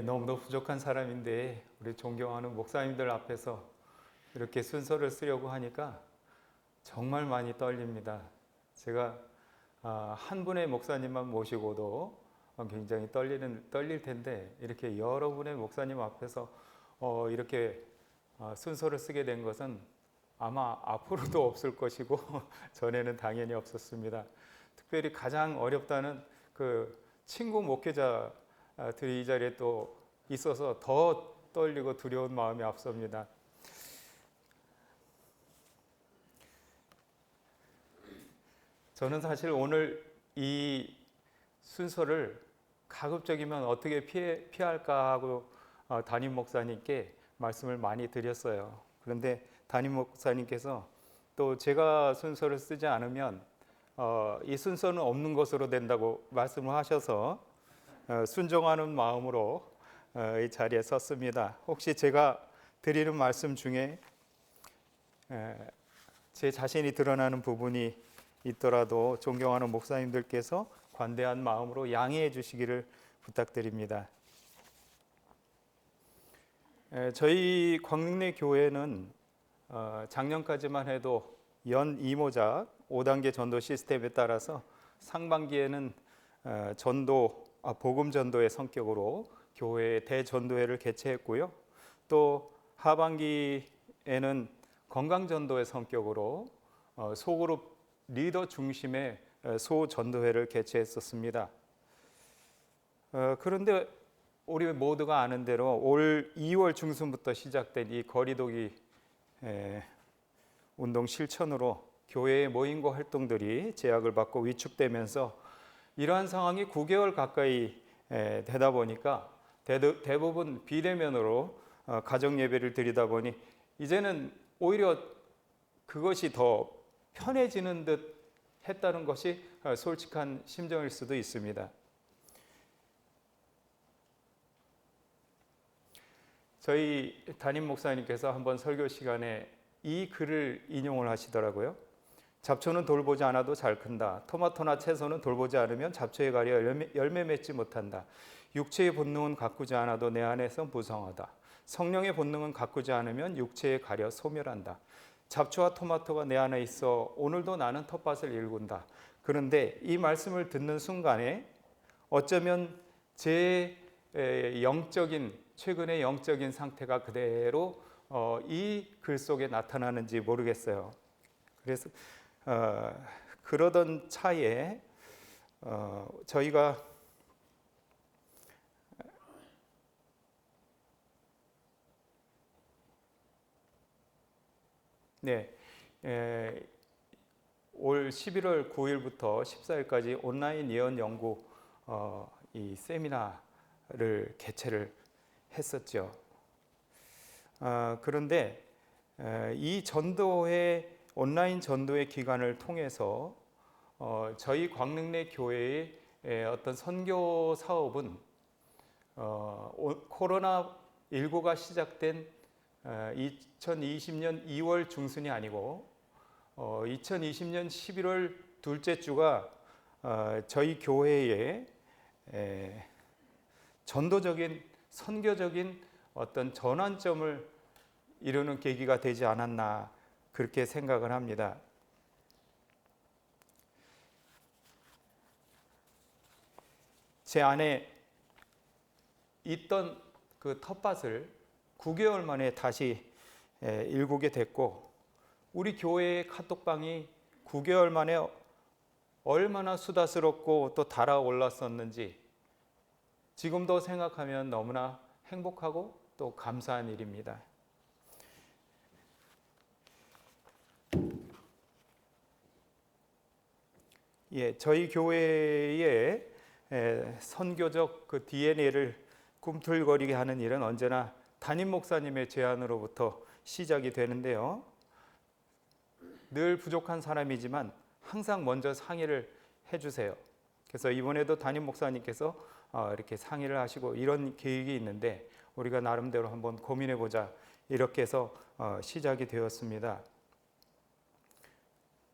너무도 부족한 사람인데 우리 존경하는 목사님들 앞에서 이렇게 순서를 쓰려고 하니까 정말 많이 떨립니다. 제가 한 분의 목사님만 모시고도 굉장히 떨릴 텐데 이렇게 여러분의 목사님 앞에서 이렇게 순서를 쓰게 된 것은 아마 앞으로도 없을 것이고 전에는 당연히 없었습니다. 특별히 가장 어렵다는 그 친구 목회자들이 이 자리에 또 있어서 더 떨리고 두려운 마음이 앞섭니다. 저는 사실 오늘 이 순서를 가급적이면 어떻게 피할까 하고 담임 목사님께 말씀을 많이 드렸어요. 그런데 담임 목사님께서 또 제가 순서를 쓰지 않으면 이 순서는 없는 것으로 된다고 말씀을 하셔서 순종하는 마음으로 이 자리에 섰습니다. 혹시 제가 드리는 말씀 중에 제 자신이 드러나는 부분이 있더라도 존경하는 목사님들께서 관대한 마음으로 양해해 주시기를 부탁드립니다. 저희 광릉내 교회는 작년까지만 해도 연 이모작 5단계 전도 시스템에 따라서 상반기에는 복음 전도의 성격으로 교회에 대전도회를 개최했고요. 또 하반기에는 건강 전도의 성격으로 소그룹 리더 중심의 소전도회를 개최했었습니다. 그런데 우리 모두가 아는 대로 올 2월 중순부터 시작된 이 거리두기 운동 실천으로 교회의 모임과 활동들이 제약을 받고 위축되면서 이러한 상황이 9개월 가까이 되다 보니까 대부분 비대면으로 가정 예배를 드리다 보니 이제는 오히려 그것이 더 편해지는 듯 했다는 것이 솔직한 심정일 수도 있습니다. 저희 담임 목사님께서 한번 설교 시간에 이 글을 인용을 하시더라고요. 잡초는 돌보지 않아도 잘 큰다. 토마토나 채소는 돌보지 않으면 잡초에 가려 열매 맺지 못한다. 육체의 본능은 가꾸지 않아도 내 안에서 무성하다. 성령의 본능은 가꾸지 않으면 육체에 가려 소멸한다. 잡초와 토마토가 내 안에 있어 오늘도 나는 텃밭을 일군다. 그런데 이 말씀을 듣는 순간에 어쩌면 제 최근의 영적인 상태가 그대로 이 글 속에 나타나는지 모르겠어요. 그래서 그러던 차에 저희가 올 11월 9일부터 14일까지 온라인 예언 연구 이 세미나를 개최를 했었죠. 그런데 이 온라인 전도회 기간을 통해서 저희 광릉내 교회의 어떤 선교 사업은 코로나19가 시작된 2020년 2월 중순이 아니고 2020년 11월 둘째 주가 저희 교회의 전도적인 선교적인 어떤 전환점을 이루는 계기가 되지 않았나 그렇게 생각을 합니다. 제 안에 있던 그 텃밭을 9개월 만에 다시 일구게 됐고 우리 교회의 카톡방이 9개월 만에 얼마나 수다스럽고 또 달아올랐었는지 지금도 생각하면 너무나 행복하고 또 감사한 일입니다. 저희 교회의 선교적 그 DNA를 꿈틀거리게 하는 일은 언제나 담임 목사님의 제안으로부터 시작이 되는데요. 늘 부족한 사람이지만 항상 먼저 상의를 해주세요. 그래서 이번에도 담임 목사님께서 이렇게 상의를 하시고 이런 계획이 있는데 우리가 나름대로 한번 고민해보자 이렇게 해서 시작이 되었습니다.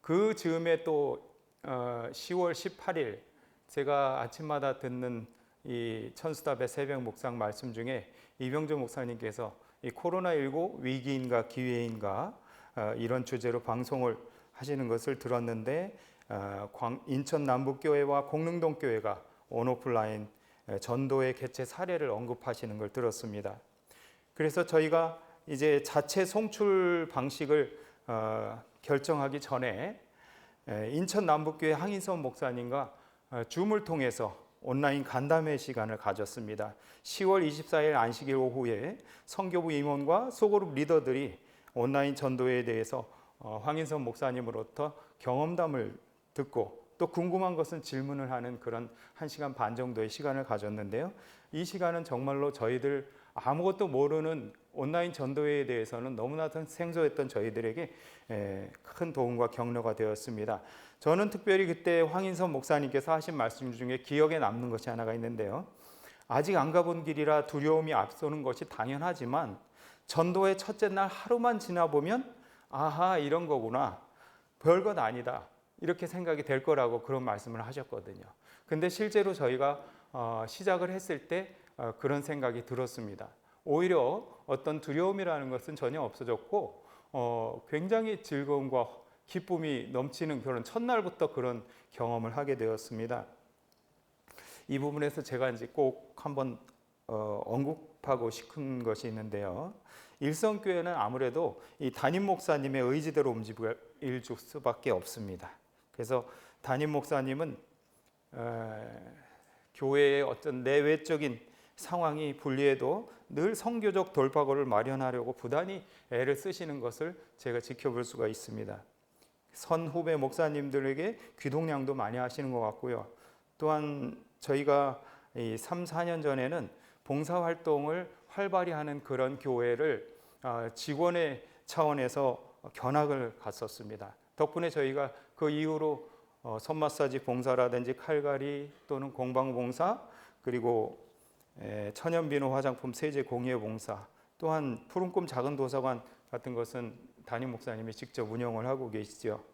그 즈음에 또 10월 18일 제가 아침마다 듣는 이 천수답의 새벽 묵상 말씀 중에 이병조 목사님께서 이 코로나19 위기인가 기회인가 이런 주제로 방송을 하시는 것을 들었는데 인천 남북교회와 공릉동교회가 온오프라인 전도의 개최 사례를 언급하시는 걸 들었습니다. 그래서 저희가 이제 자체 송출 방식을 결정하기 전에 인천 남북교회 항인선 목사님과 줌을 통해서 온라인 간담회 시간을 가졌습니다. 10월 24일 안식일 오후에 선교부 임원과 소그룹 리더들이 온라인 전도에 대해서 황인선 목사님으로부터 경험담을 듣고 또 궁금한 것은 질문을 하는 그런 1시간 반 정도의 시간을 가졌는데요. 이 시간은 정말로 저희들 아무것도 모르는 온라인 전도회에 대해서는 너무나도 생소했던 저희들에게 큰 도움과 격려가 되었습니다. 저는 특별히 그때 황인선 목사님께서 하신 말씀 중에 기억에 남는 것이 하나가 있는데요. 아직 안 가본 길이라 두려움이 앞서는 것이 당연하지만 전도의 첫째 날 하루만 지나보면 아하 이런 거구나, 별것 아니다 이렇게 생각이 될 거라고 그런 말씀을 하셨거든요. 근데 실제로 저희가 시작을 했을 때 그런 생각이 들었습니다. 오히려 어떤 두려움이라는 것은 전혀 없어졌고 굉장히 즐거움과 기쁨이 넘치는 그런 첫날부터 그런 경험을 하게 되었습니다. 이 부분에서 제가 이제 꼭 한번 언급하고 싶은 것이 있는데요. 일성교회는 아무래도 이 담임 목사님의 의지대로 움직일 수밖에 없습니다. 그래서 담임 목사님은 교회의 어떤 내외적인 상황이 불리해도 늘 선교적 돌파구를 마련하려고 부단히 애를 쓰시는 것을 제가 지켜볼 수가 있습니다. 선후배 목사님들에게 귀동냥도 많이 하시는 것 같고요. 또한 저희가 3, 4년 전에는 봉사활동을 활발히 하는 그런 교회를 직원의 차원에서 견학을 갔었습니다. 덕분에 저희가 그 이후로 손마사지 봉사라든지 칼갈이 또는 공방봉사 그리고 천연비누 화장품 세제 공예 봉사 또한 푸른꿈 작은 도서관 같은 것은 담임 목사님이 직접 운영을 하고 계시죠.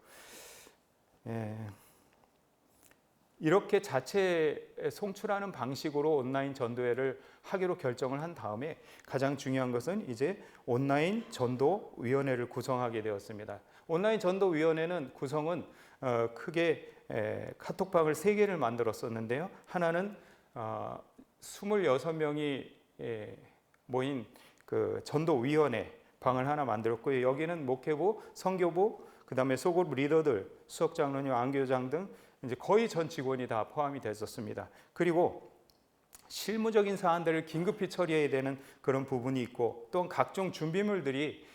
이렇게 자체 송출하는 방식으로 온라인 전도회를 하기로 결정을 한 다음에 가장 중요한 것은 이제 온라인 전도위원회를 구성하게 되었습니다. 온라인 전도위원회는 구성은 크게 카톡방을 3개를 만들었었는데요. 하나는 26명이 모인 그 전도위원회 방을 하나 만들었고요. 여기는 목회부, 선교부, 그 다음에 소그룹 리더들, 수석장로님, 안교장 등 이제 거의 전 직원이 다 포함이 됐었습니다. 그리고 실무적인 사안들을 긴급히 처리해야 되는 그런 부분이 있고 또 각종 준비물들이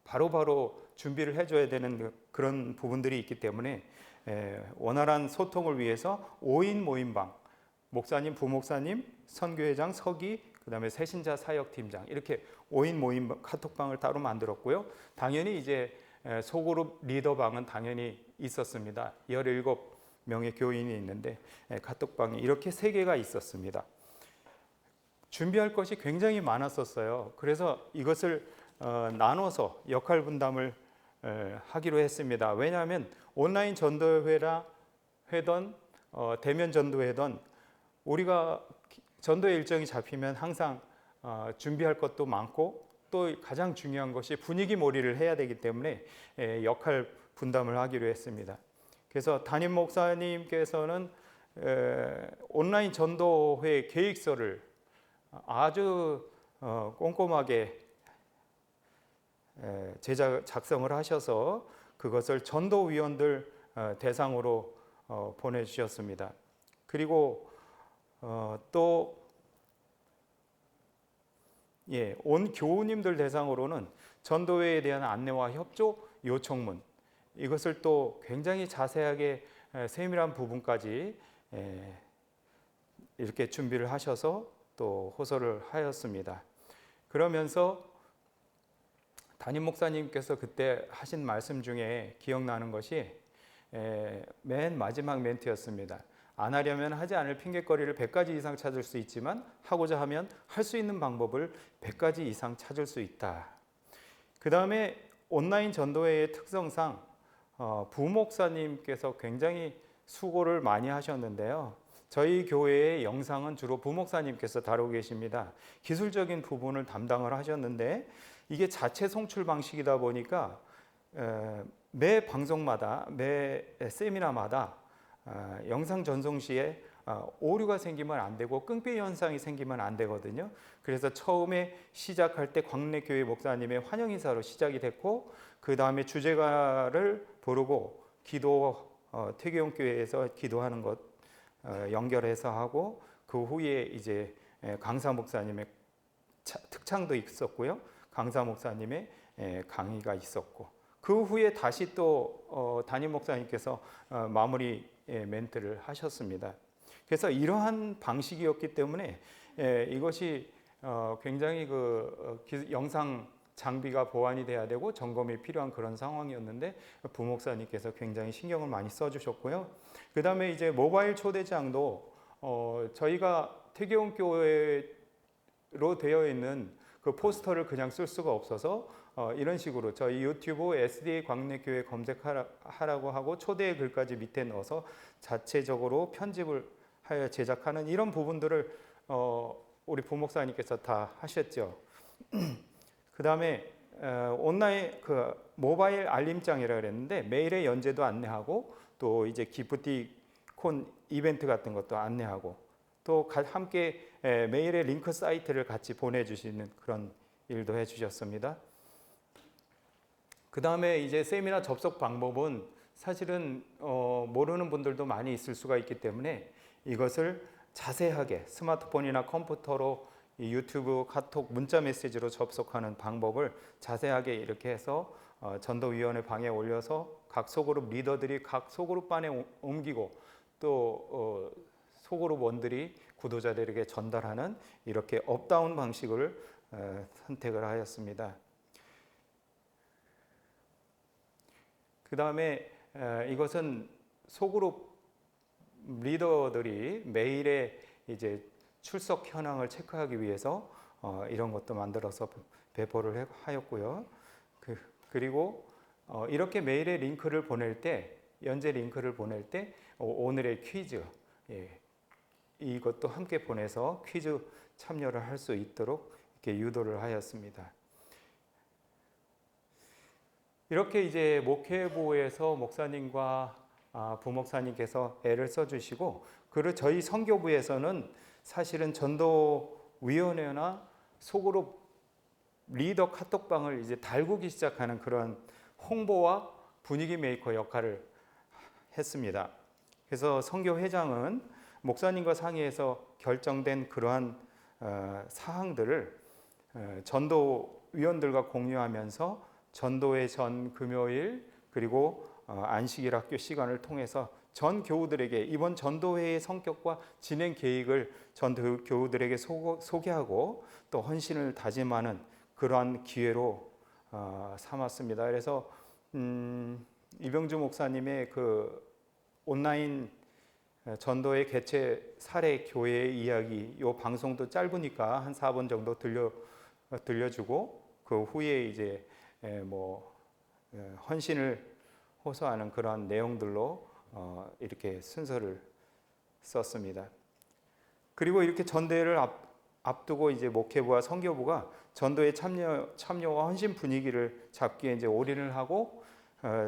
바로바로 준비를 해줘야 되는 그런 부분들이 있기 때문에 원활한 소통을 위해서 5인 모임방, 목사님, 부목사님, 선교회장, 서기, 그 다음에 새신자 사역팀장 이렇게 5인 모임 카톡방을 따로 만들었고요. 당연히 이제 소그룹 리더방은 당연히 있었습니다. 17명의 교인이 있는데 카톡방이 이렇게 3개가 있었습니다. 준비할 것이 굉장히 많았었어요. 그래서 이것을 나눠서 역할 분담을 하기로 했습니다. 왜냐하면 온라인 전도회라 회던 대면 전도회던 우리가 전도의 일정이 잡히면 항상 준비할 것도 많고 또 가장 중요한 것이 분위기 몰이를 해야 되기 때문에 역할 분담을 하기로 했습니다. 그래서 담임 목사님께서는 온라인 전도회 계획서를 아주 꼼꼼하게 작성을 하셔서 그것을 전도위원들 대상으로 보내주셨습니다. 그리고 또 온 교우님들 대상으로는 전도회에 대한 안내와 협조 요청문 이것을 또 굉장히 자세하게 세밀한 부분까지 이렇게 준비를 하셔서 또 호소를 하였습니다. 그러면서 담임 목사님께서 그때 하신 말씀 중에 기억나는 것이 맨 마지막 멘트였습니다. 안 하려면 하지 않을 핑계거리를 100가지 이상 찾을 수 있지만 하고자 하면 할 수 있는 방법을 100가지 이상 찾을 수 있다. 그 다음에 온라인 전도회의 특성상 부목사님께서 굉장히 수고를 많이 하셨는데요. 저희 교회의 영상은 주로 부목사님께서 다루고 계십니다. 기술적인 부분을 담당을 하셨는데 이게 자체 송출 방식이다 보니까 매 방송마다 매 세미나마다 영상 전송 시에 오류가 생기면 안 되고 끈기 현상이 생기면 안 되거든요. 그래서 처음에 시작할 때 광래교회 목사님의 환영 인사로 시작이 됐고 그 다음에 주제가를 부르고 기도 퇴계용 교회에서 기도하는 것 연결해서 하고 그 후에 이제 강사 목사님의 특창도 있었고요. 강사 목사님의 강의가 있었고 그 후에 다시 또 담임 목사님께서 마무리 멘트를 하셨습니다. 그래서 이러한 방식이었기 때문에 이것이 굉장히 영상 장비가 보완이 돼야 되고 점검이 필요한 그런 상황이었는데 부목사님께서 굉장히 신경을 많이 써주셨고요. 그 다음에 이제 모바일 초대장도 저희가 퇴계원 교회로 되어 있는 그 포스터를 그냥 쓸 수가 없어서 이런 식으로 저희 유튜브 SDA 광래교회 검색하라고 하고 초대 글까지 밑에 넣어서 자체적으로 편집을 하여 제작하는 이런 부분들을 우리 부목사님께서 다 하셨죠. 그 다음에 온라인 모바일 알림장이라 그랬는데 메일에 연재도 안내하고 또 이제 기프티콘 이벤트 같은 것도 안내하고 또 함께 메일에 링크 사이트를 같이 보내주시는 그런 일도 해주셨습니다. 그 다음에 이제 세미나 접속 방법은 사실은 모르는 분들도 많이 있을 수가 있기 때문에 이것을 자세하게 스마트폰이나 컴퓨터로 유튜브, 카톡, 문자 메시지로 접속하는 방법을 자세하게 이렇게 해서 전도위원회 방에 올려서 각 소그룹 리더들이 각 소그룹 반에 옮기고 또 소그룹원들이 구도자들에게 전달하는 이렇게 업다운 방식을 선택을 하였습니다. 그 다음에 이것은 소그룹 리더들이 매일의 이제 출석 현황을 체크하기 위해서 이런 것도 만들어서 배포를 하였고요. 그리고 이렇게 메일에 링크를 보낼 때, 연재 링크를 보낼 때 오늘의 퀴즈 이것도 함께 보내서 퀴즈 참여를 할 수 있도록 이렇게 유도를 하였습니다. 이렇게 이제 목회부에서 목사님과 부목사님께서 애를 써주시고 그리고 저희 선교부에서는 사실은 전도위원회나 소그룹 리더 카톡방을 이제 달구기 시작하는 그런 홍보와 분위기 메이커 역할을 했습니다. 그래서 선교회장은 목사님과 상의해서 결정된 그러한 사항들을 전도위원들과 공유하면서 전도의 전 금요일 그리고 안식일 학교 시간을 통해서 전 교우들에게 이번 전도회의 성격과 진행 계획을 전 교우들에게 소개하고 또 헌신을 다짐하는 그러한 기회로 삼았습니다. 그래서 이병주 목사님의 그 온라인 전도회 개최 사례 교회의 이야기 이 방송도 짧으니까 한 4번 정도 들려주고 그 후에 이제 헌신을 호소하는 그러한 내용들로 이렇게 순서를 썼습니다. 그리고 이렇게 전도회를 앞두고 이제 목회부와 선교부가 전도회 참여와 헌신 분위기를 잡기에 이제 올인을 하고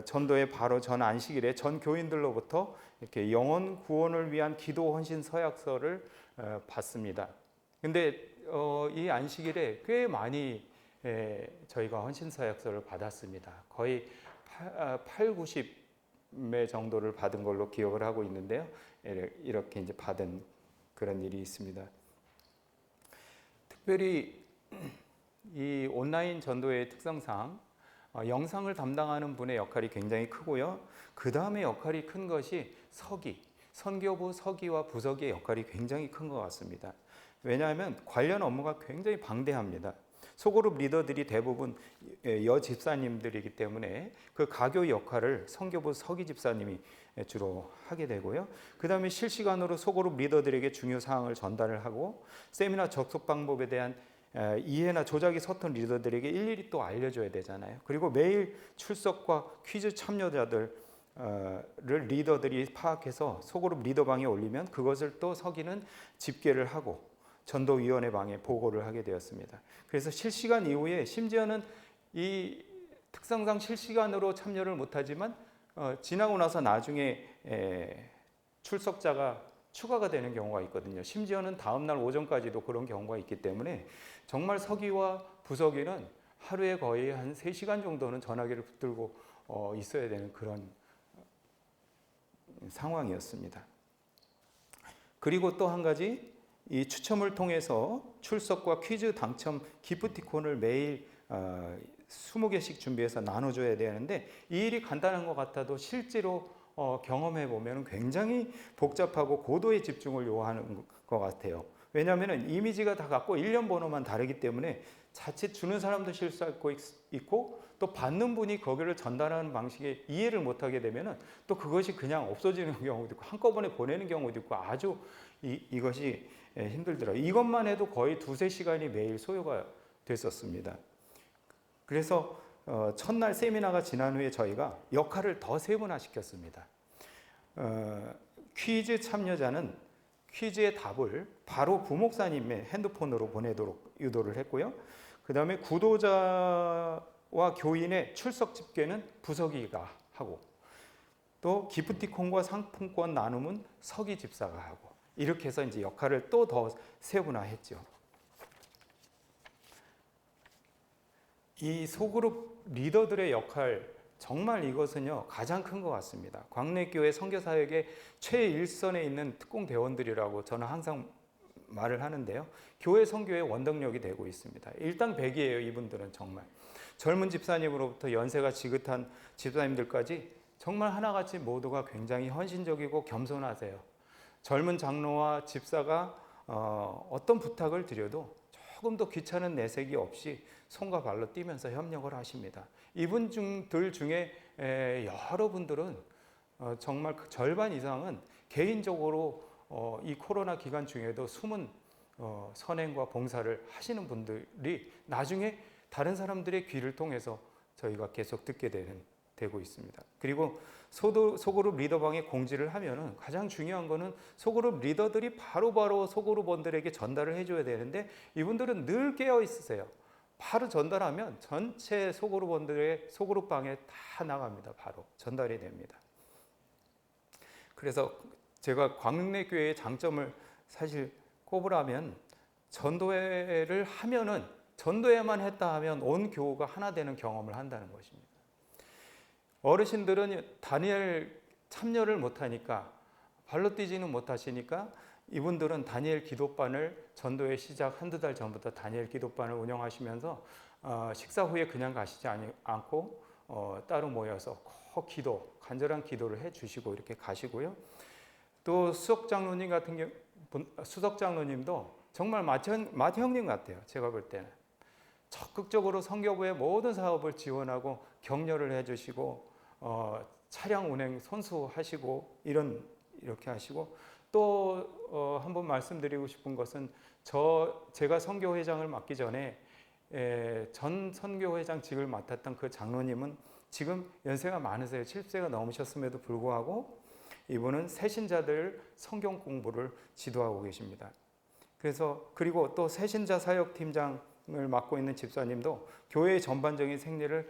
전도회 바로 전 안식일에 전 교인들로부터 이렇게 영혼 구원을 위한 기도 헌신 서약서를 받습니다. 근데 이 안식일에 꽤 많이 저희가 헌신 서약서를 받았습니다. 거의 90매 정도를 받은 걸로 기억을 하고 있는데요. 이렇게 이제 받은 그런 일이 있습니다. 특별히 이 온라인 전도의 특성상 영상을 담당하는 분의 역할이 굉장히 크고요. 그 다음에 역할이 큰 것이 선교부 서기와 부서기의 역할이 굉장히 큰 것 같습니다. 왜냐하면 관련 업무가 굉장히 방대합니다. 소그룹 리더들이 대부분 여집사님들이기 때문에 그 가교 역할을 선교부 서기 집사님이 주로 하게 되고요. 그 다음에 실시간으로 소그룹 리더들에게 중요 사항을 전달을 하고 세미나 접속 방법에 대한 이해나 조작이 서툰 리더들에게 일일이 또 알려줘야 되잖아요. 그리고 매일 출석과 퀴즈 참여자들 리더들이 파악해서 소그룹 리더방에 올리면 그것을 또 서기는 집계를 하고 전도위원회 방에 보고를 하게 되었습니다. 그래서 실시간 이후에 심지어는 이 특성상 실시간으로 참여를 못하지만 지나고 나서 나중에 출석자가 추가가 되는 경우가 있거든요. 심지어는 다음날 오전까지도 그런 경우가 있기 때문에 정말 서기와 부서기는 하루에 거의 한 3시간 정도는 전화기를 붙들고 있어야 되는 그런 상황이었습니다. 그리고 또 한 가지, 이 추첨을 통해서 출석과 퀴즈 당첨 기프티콘을 매일 20개씩 준비해서 나눠줘야 되는데, 이 일이 간단한 것 같아도 실제로 경험해 보면 굉장히 복잡하고 고도의 집중을 요하는 것 같아요. 왜냐하면 이미지가 다 같고 일련 번호만 다르기 때문에 자칫 주는 사람도 실수할 거 있고, 또 받는 분이 거기를 전달하는 방식에 이해를 못하게 되면 또 그것이 그냥 없어지는 경우도 있고 한꺼번에 보내는 경우도 있고 아주 이것이 힘들더라고요. 이것만 해도 거의 2-3시간이 매일 소요가 됐었습니다. 그래서 첫날 세미나가 지난 후에 저희가 역할을 더 세분화시켰습니다. 퀴즈 참여자는 퀴즈의 답을 바로 부목사님의 핸드폰으로 보내도록 유도를 했고요. 그 다음에 구도자와 교인의 출석 집계는 부서기가 하고, 또 기프티콘과 상품권 나눔은 서기 집사가 하고, 이렇게 해서 이제 역할을 또 더 세분화했죠. 이 소그룹 리더들의 역할, 정말 이것은요 가장 큰 것 같습니다. 광내교회 선교사역의 최일선에 있는 특공 대원들이라고 저는 항상 말을 하는데요, 교회 선교의 원동력이 되고 있습니다. 일당백이에요. 이분들은 정말 젊은 집사님으로부터 연세가 지긋한 집사님들까지 정말 하나같이 모두가 굉장히 헌신적이고 겸손하세요. 젊은 장로와 집사가 어떤 부탁을 드려도 조금도 귀찮은 내색이 없이 손과 발로 뛰면서 협력을 하십니다. 이분들 중에 여러분들은 정말 그 절반 이상은 개인적으로 이 코로나 기간 중에도 숨은 선행과 봉사를 하시는 분들이 나중에 다른 사람들의 귀를 통해서 저희가 계속 듣게 되고 있습니다. 그리고 소그룹 리더방에 공지를 하면은 가장 중요한 거는 소그룹 리더들이 바로바로 소그룹원들에게 전달을 해줘야 되는데, 이분들은 늘 깨어 있으세요. 바로 전달하면 전체 소그룹원들의 소그룹방에 다 나갑니다. 바로 전달이 됩니다. 그래서 제가 광내교회의 장점을 사실 꼽으라면, 전도회를 하면은 전도회만 했다 하면 온 교우가 하나 되는 경험을 한다는 것입니다. 어르신들은 다니엘 참여를 못하니까, 발로 뛰지는 못하시니까 이분들은 다니엘 기도반을 전도회 시작 1-2달 전부터 다니엘 기도반을 운영하시면서 식사 후에 그냥 가시지 않고 따로 모여서 꼭 간절한 기도를 해주시고 이렇게 가시고요. 또 수석 장로님도 정말 마티 형님 같아요. 제가 볼 때는 적극적으로 선교부의 모든 사업을 지원하고 격려를 해주시고 차량 운행 손수하시고 이렇게 하시고, 또 한번 말씀드리고 싶은 것은 제가 선교회장을 맡기 전에 전 선교회장직을 맡았던 그 장로님은 지금 연세가 많으세요. 70세가 넘으셨음에도 불구하고 이분은 새신자들 성경 공부를 지도하고 계십니다. 그리고 또 새신자 사역팀장을 맡고 있는 집사님도 교회의 전반적인 생리를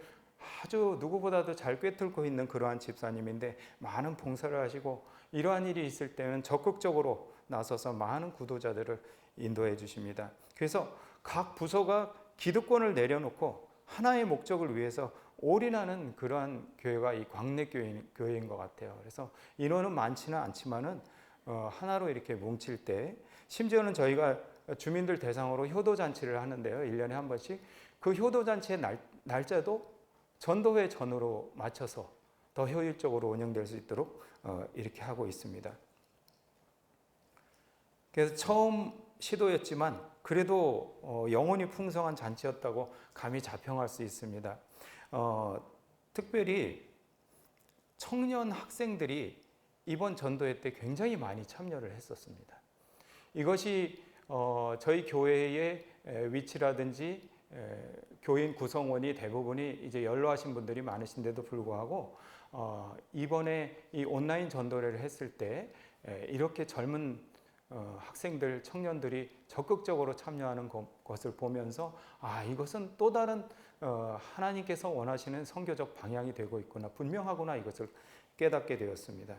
아주 누구보다도 잘 꿰뚫고 있는 그러한 집사님인데, 많은 봉사를 하시고 이러한 일이 있을 때는 적극적으로 나서서 많은 구도자들을 인도해 주십니다. 그래서 각 부서가 기득권을 내려놓고 하나의 목적을 위해서 올인하는 그러한 교회가 이 광내교회인 것 같아요. 그래서 인원은 많지는 않지만은 하나로 이렇게 뭉칠 때, 심지어는 저희가 주민들 대상으로 효도잔치를 하는데요, 1년에 한 번씩. 그 효도잔치의 날짜도 전도회 전후로 맞춰서 더 효율적으로 운영될 수 있도록 이렇게 하고 있습니다. 그래서 처음 시도였지만 그래도 영혼이 풍성한 잔치였다고 감히 자평할 수 있습니다. 특별히 청년 학생들이 이번 전도회 때 굉장히 많이 참여를 했었습니다. 이것이 저희 교회의 위치라든지 교인 구성원이 대부분이 이제 연로하신 분들이 많으신데도 불구하고 이번에 이 온라인 전도회를 했을 때 이렇게 젊은 학생들, 청년들이 적극적으로 참여하는 것을 보면서 이것은 또 다른 하나님께서 원하시는 선교적 방향이 되고 있구나, 분명하구나, 이것을 깨닫게 되었습니다.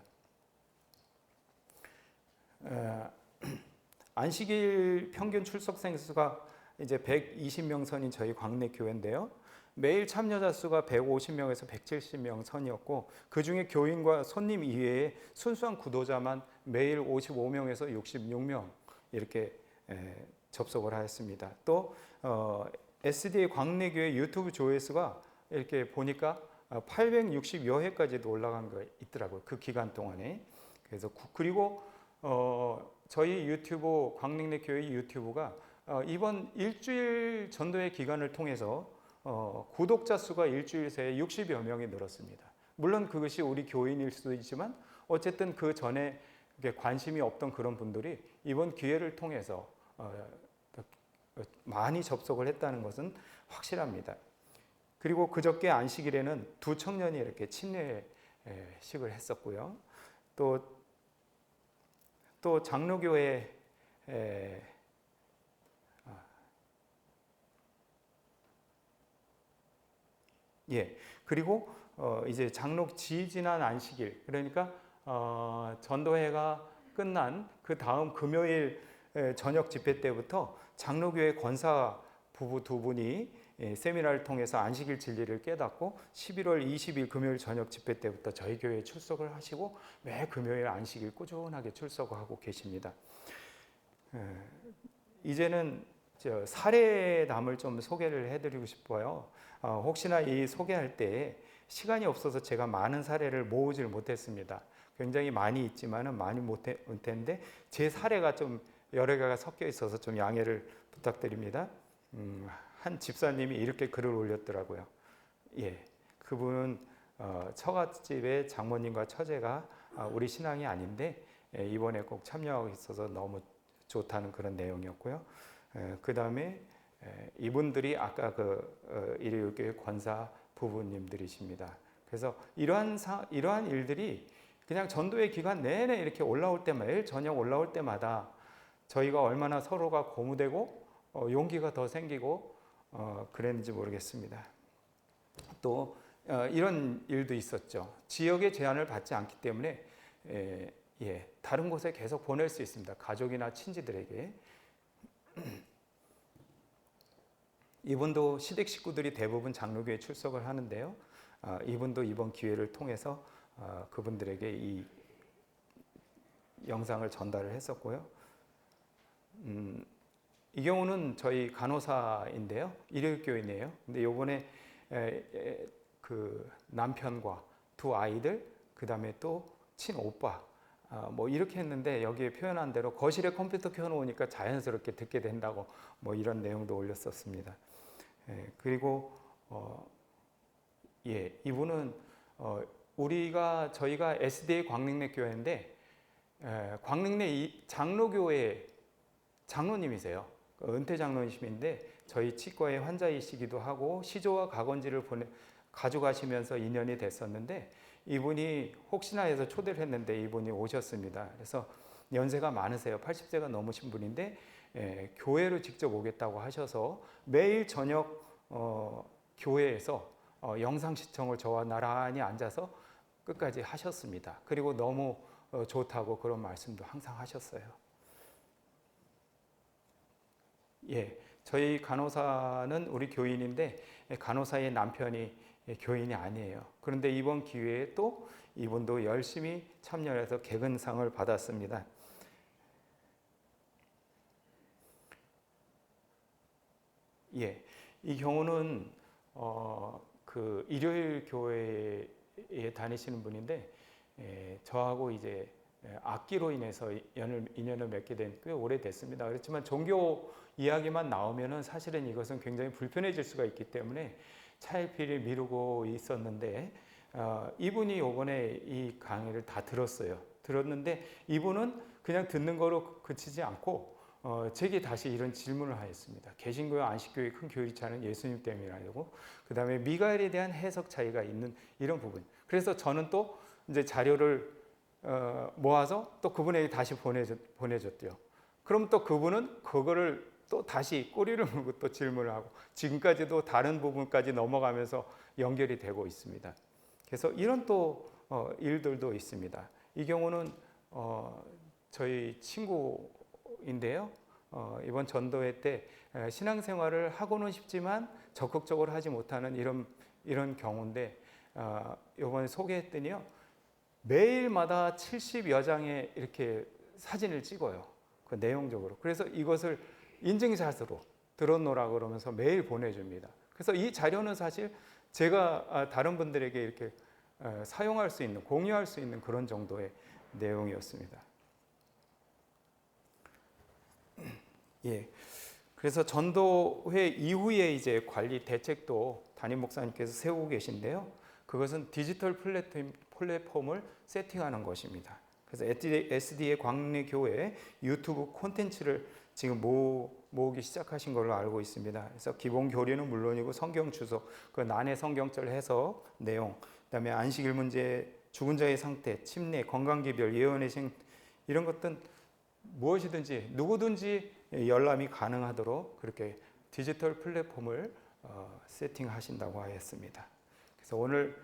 안식일 평균 출석생 수가 이제 120명 선인 저희 광내 교회인데요. 매일 참여자 수가 150명에서 170명 선이었고, 그 중에 교인과 손님 이외에 순수한 구도자만 매일 55명에서 66명 이렇게 접속을 하였습니다. 또 SDA 광내교회 유튜브 조회수가 이렇게 보니까 860여 회까지도 올라간 거 있더라고요. 그 기간 동안에. 그래서 그리고 저희 유튜브 광릉내 교회 유튜브가 이번 일주일 전도의 기간을 통해서 구독자 수가 일주일 새에 60여 명이 늘었습니다. 물론 그것이 우리 교인일 수도 있지만 어쨌든 그 전에 관심이 없던 그런 분들이 이번 기회를 통해서 많이 접속을 했다는 것은 확실합니다. 그리고 그저께 안식일에는 두 청년이 이렇게 침례식을 했었고요. 또 장로교회 그리고 이제 장로 지지난 안식일, 그러니까 전도회가 끝난 그 다음 금요일 저녁 집회 때부터 장로교회 권사 부부 두 분이 세미나를 통해서 안식일 진리를 깨닫고 11월 20일 금요일 저녁 집회 때부터 저희 교회에 출석을 하시고 매 금요일 안식일 꾸준하게 출석하고 계십니다. 이제는 사례담을 좀 소개를 해드리고 싶어요. 혹시나 이 소개할 때 시간이 없어서 제가 많은 사례를 모으질 못했습니다. 굉장히 많이 있지만은 많이 못했는데 제 사례가 좀 여러 개가 섞여 있어서 좀 양해를 부탁드립니다. 한 집사님이 이렇게 글을 올렸더라고요. 그분은 처갓집의 장모님과 처제가 우리 신앙이 아닌데 이번에 꼭 참여하고 있어서 너무 좋다는 그런 내용이었고요. 그 다음에 이분들이 아까 그 일요일교회 권사 부부님들이십니다. 그래서 이러한 일들이 그냥 전도의 기간 내내 이렇게 올라올 때마다, 매일 저녁 올라올 때마다 저희가 얼마나 서로가 고무되고 용기가 더 생기고 그랬는지 모르겠습니다. 또 이런 일도 있었죠. 지역의 제한을 받지 않기 때문에 다른 곳에 계속 보낼 수 있습니다. 가족이나 친지들에게. 이분도 시댁 식구들이 대부분 장로교에 출석을 하는데요. 이분도 이번 기회를 통해서 그분들에게 이 영상을 전달을 했었고요. 이 경우는 저희 간호사인데요. 일요일교인이에요. 근데 요번에 그 남편과 두 아이들, 그 다음에 또 친오빠, 뭐 이렇게 했는데 여기에 표현한 대로 거실에 컴퓨터 켜놓으니까 자연스럽게 듣게 된다고 뭐 이런 내용도 올렸었습니다. 그리고 이분은 저희가 SDA 광릉내 교회인데 광릉내 장로교회 장로님이세요. 은퇴 장로님이신데 저희 치과의 환자이시기도 하고 시조와 가건지를 가져가시면서 인연이 됐었는데 이분이 혹시나 해서 초대를 했는데 이분이 오셨습니다. 그래서 연세가 많으세요. 80세가 넘으신 분인데 교회로 직접 오겠다고 하셔서 매일 저녁 교회에서 영상 시청을 저와 나란히 앉아서 끝까지 하셨습니다. 그리고 너무 좋다고 그런 말씀도 항상 하셨어요. 저희 간호사는 우리 교인인데 간호사의 남편이 교인이 아니에요. 그런데 이번 기회에 또 이분도 열심히 참여해서 개근상을 받았습니다. 이 경우는 그 일요일 교회에 다니시는 분인데 저하고 이제 악기로 인해서 인연을 맺게 된 꽤 오래됐습니다. 그렇지만 종교 이야기만 나오면은 사실은 이것은 굉장히 불편해질 수가 있기 때문에 차일피일 미루고 있었는데 이분이 이번에 이 강의를 다 들었어요. 들었는데 이분은 그냥 듣는 거로 그치지 않고 제게 다시 이런 질문을 하였습니다. 개신교와 안식교의 큰 교리 차는 예수님 때문이라고. 그 다음에 미가엘에 대한 해석 차이가 있는 이런 부분. 그래서 저는 또 이제 자료를 모아서 또 그분에게 다시 보내줬대요. 그럼 또 그분은 그거를 또 다시 꼬리를 물고 또 질문을 하고 지금까지도 다른 부분까지 넘어가면서 연결이 되고 있습니다. 그래서 이런 또 일들도 있습니다. 이 경우는 저희 친구인데요. 이번 전도회 때 신앙생활을 하고는 싶지만 적극적으로 하지 못하는 이런 경우인데 이번에 소개했더니요. 매일마다 70여 장의 이렇게 사진을 찍어요. 그 내용적으로. 그래서 이것을 인증샷으로 들어놓으라 그러면서 매일 보내줍니다. 그래서 이 자료는 사실 제가 다른 분들에게 이렇게 사용할 수 있는, 공유할 수 있는 그런 정도의 내용이었습니다. 예. 그래서 전도회 이후에 이제 관리 대책도 담임 목사님께서 세우고 계신데요. 그것은 디지털 플랫폼을 세팅하는 것입니다. 그래서 SD의 광래교회 유튜브 콘텐츠를 지금 모으기 시작하신 걸로 알고 있습니다. 그래서 기본 교리는 물론이고 성경 주석, 그 난해 성경절 해석 내용, 그다음에 안식일 문제, 죽은 자의 상태, 침례, 건강기별, 예언의 생 이런 것들 무엇이든지 누구든지 열람이 가능하도록 그렇게 디지털 플랫폼을 세팅하신다고 하였습니다. 그래서 오늘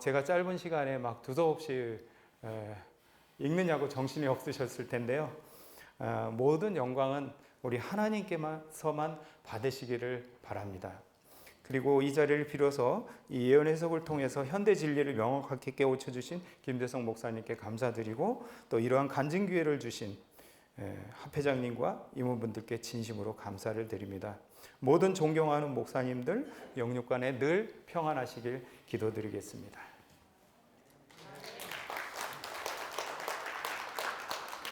제가 짧은 시간에 막 두서없이 읽느냐고 정신이 없으셨을 텐데요. 모든 영광은 우리 하나님께서만 받으시기를 바랍니다. 그리고 이 자리를 빌어서 이 예언 해석을 통해서 현대 진리를 명확하게 깨우쳐 주신 김대성 목사님께 감사드리고 또 이러한 간증 기회를 주신 합회장님과 임원분들께 진심으로 감사를 드립니다. 모든 존경하는 목사님들 영육간에 늘 평안하시길 기도드리겠습니다.